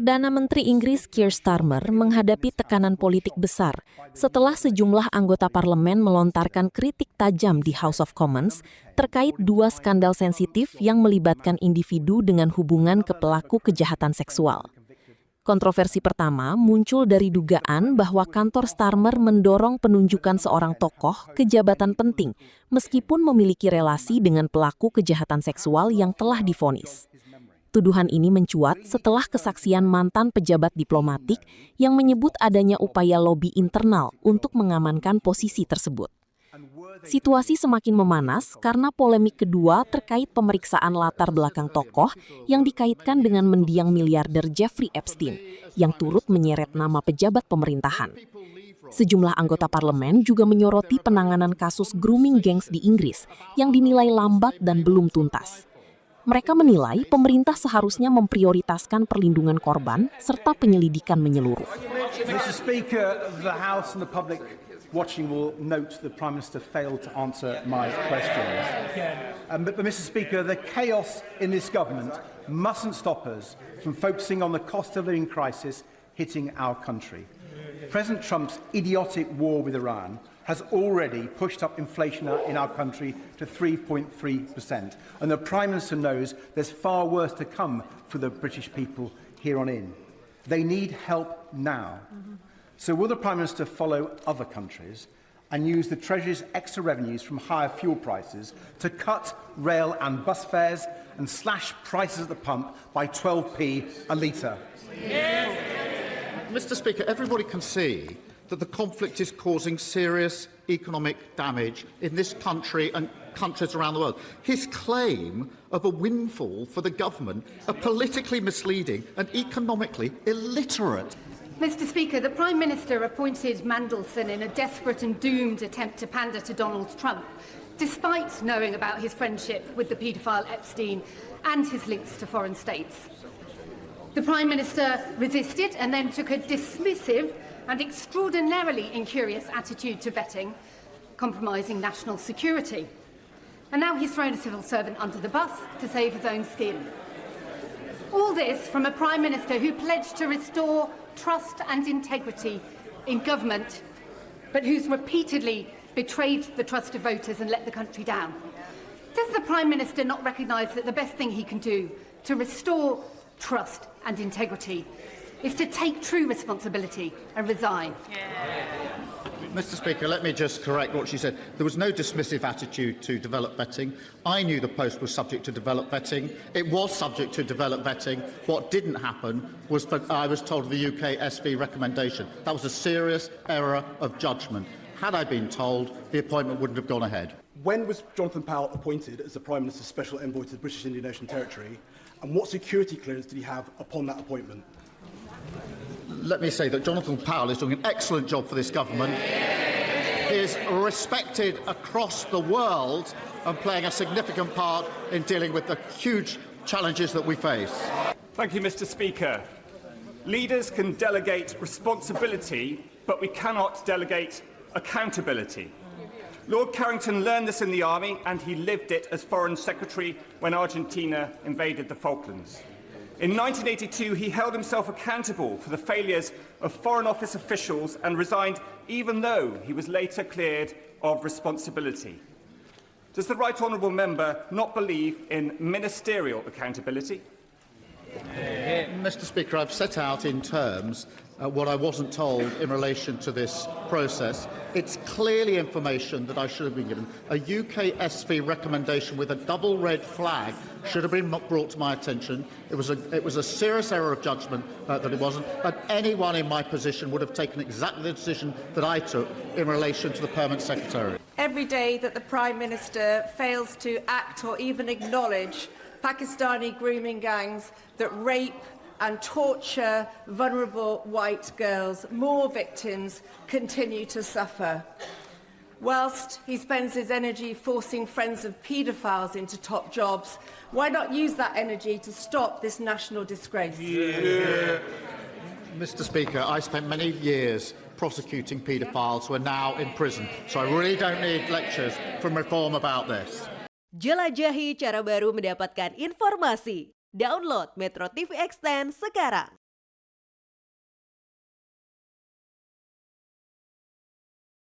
Perdana Menteri Inggris Keir Starmer menghadapi tekanan politik besar setelah sejumlah anggota parlemen melontarkan kritik tajam di House of Commons terkait dua skandal sensitif yang melibatkan individu dengan hubungan ke pelaku kejahatan seksual. Kontroversi pertama muncul dari dugaan bahwa kantor Starmer mendorong penunjukan seorang tokoh ke jabatan penting meskipun memiliki relasi dengan pelaku kejahatan seksual yang telah divonis. Tuduhan ini mencuat setelah kesaksian mantan pejabat diplomatik yang menyebut adanya upaya lobi internal untuk mengamankan posisi tersebut. Situasi semakin memanas karena polemik kedua terkait pemeriksaan latar belakang tokoh yang dikaitkan dengan mendiang miliarder Jeffrey Epstein yang turut menyeret nama pejabat pemerintahan. Sejumlah anggota parlemen juga menyoroti penanganan kasus grooming gangs di Inggris yang dinilai lambat dan belum tuntas. Mereka menilai pemerintah seharusnya memprioritaskan perlindungan korban serta penyelidikan menyeluruh. Mr. Speaker, the House and the public watching will note the Prime Minister failed to answer my questions. But Mr. Speaker, the chaos in this government mustn't stop us from focusing on the cost of living crisis hitting our country. President Trump's idiotic war with Iran has already pushed up inflation in our country to 3.3%. And the Prime Minister knows there's far worse to come for the British people here on in. They need help now. So will the Prime Minister follow other countries and use the Treasury's extra revenues from higher fuel prices to cut rail and bus fares and slash prices at the pump by 12p a litre? Yes. Mr. Speaker, everybody can see that the conflict is causing serious economic damage in this country and countries around the world. His claim of a windfall for the government are politically misleading and economically illiterate. Mr. Speaker, the Prime Minister appointed Mandelson in a desperate and doomed attempt to pander to Donald Trump, despite knowing about his friendship with the paedophile Epstein and his links to foreign states. The Prime Minister resisted and then took a dismissive and extraordinarily incurious attitude to vetting, compromising national security. And now he's thrown a civil servant under the bus to save his own skin. All this from a Prime Minister who pledged to restore trust and integrity in government, but who's repeatedly betrayed the trust of voters and let the country down. Does the Prime Minister not recognise that the best thing he can do to restore trust and integrity is to take true responsibility and resign? Mr. Speaker, let me just correct what she said. There was no dismissive attitude to develop vetting. I knew the post was subject to develop vetting. It was subject to develop vetting. What didn't happen was I was told of the UK SV recommendation. That was a serious error of judgment. Had I been told, the appointment wouldn't have gone ahead. When was Jonathan Powell appointed as the Prime Minister's Special Envoy to the British Indian Ocean Territory, and what security clearance did he have upon that appointment? Let me say that Jonathan Powell is doing an excellent job for this government. He is respected across the world and playing a significant part in dealing with the huge challenges that we face. Thank you, Mr. Speaker. Leaders can delegate responsibility, but we cannot delegate accountability. Lord Carrington learned this in the army, and he lived it as Foreign Secretary when Argentina invaded the Falklands. In 1982, he held himself accountable for the failures of Foreign Office officials and resigned even though he was later cleared of responsibility. Does the Right Honourable Member not believe in ministerial accountability? Mr. Speaker, I've set out in terms what I wasn't told in relation to this process. It's clearly information that I should have been given. A UK SV recommendation with a double red flag should have been brought to my attention. It was a serious error of judgment that it wasn't, and anyone in my position would have taken exactly the decision that I took in relation to the Permanent Secretary. Every day that the Prime Minister fails to act or even acknowledge Pakistani grooming gangs that rape and torture vulnerable white girls, more victims continue to suffer. Whilst he spends his energy forcing friends of paedophiles into top jobs, why not use that energy to stop this national disgrace? Mr. Speaker, I spent many years prosecuting paedophiles who are now in prison, so I really don't need lectures from Reform about this. Jelajahi cara baru mendapatkan informasi. Download MetroTV Extend sekarang.